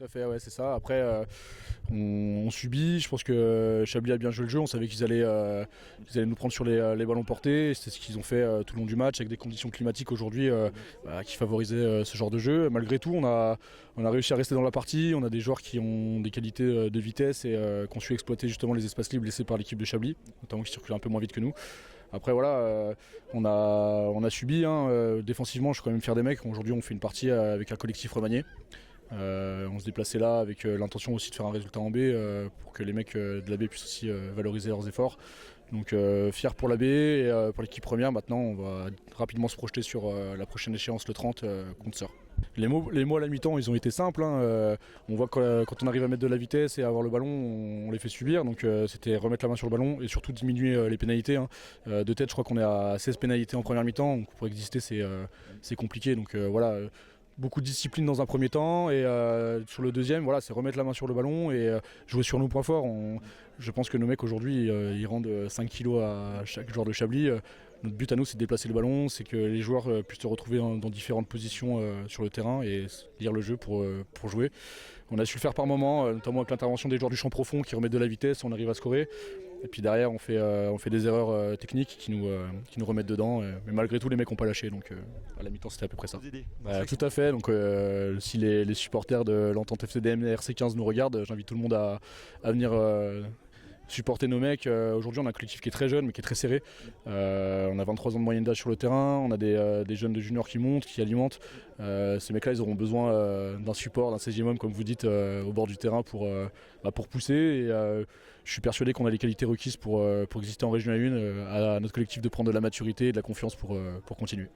Tout à fait, ouais, c'est ça. Après, on subit. Je pense que Chablis a bien joué le jeu. On savait qu'ils allaient nous prendre sur les ballons portés. C'est ce qu'ils ont fait tout le long du match avec des conditions climatiques aujourd'hui qui favorisaient ce genre de jeu. Malgré tout, on a réussi à rester dans la partie. On a des joueurs qui ont des qualités de vitesse et qui ont su exploiter justement les espaces libres laissés par l'équipe de Chablis, notamment qui circulait un peu moins vite que nous. Après voilà, on a subi. Défensivement, je suis quand même fier des mecs. Aujourd'hui, on fait une partie avec un collectif remanié. On se déplaçait là avec l'intention aussi de faire un résultat en B pour que les mecs de la B puissent aussi valoriser leurs efforts. Donc fier pour la B et pour l'équipe première. Maintenant, on va rapidement se projeter sur la prochaine échéance le 30 contre Sœur. Les mots à la mi-temps, ils ont été simples. On voit que quand on arrive à mettre de la vitesse et à avoir le ballon, on les fait subir. Donc c'était remettre la main sur le ballon et surtout diminuer les pénalités. De tête, je crois qu'on est à 16 pénalités en première mi-temps. Donc pour exister, c'est compliqué. Donc voilà. Beaucoup de discipline dans un premier temps et sur le deuxième, voilà, c'est remettre la main sur le ballon et jouer sur nos points forts. Je pense que nos mecs aujourd'hui, ils rendent 5 kilos à chaque joueur de Chablis. Notre but à nous, c'est de déplacer le ballon, c'est que les joueurs puissent se retrouver dans différentes positions sur le terrain et lire le jeu pour jouer. On a su le faire par moments, notamment avec l'intervention des joueurs du champ profond qui remettent de la vitesse, on arrive à scorer. Et puis derrière, on fait des erreurs techniques qui nous remettent dedans. Mais malgré tout, les mecs n'ont pas lâché. Donc à la mi-temps, c'était à peu près ça. Tout à fait. Donc si les supporters de l'entente FCDM et RC15 nous regardent, j'invite tout le monde à venir supporter nos mecs. Aujourd'hui, on a un collectif qui est très jeune, mais qui est très serré. On a 23 ans de moyenne d'âge sur le terrain. On a des jeunes de juniors qui montent, qui alimentent. Ces mecs-là, ils auront besoin d'un support, d'un 16e homme, comme vous dites, au bord du terrain pour pousser. Et je suis persuadé qu'on a les qualités requises pour exister en Région 1, à notre collectif de prendre de la maturité et de la confiance pour continuer.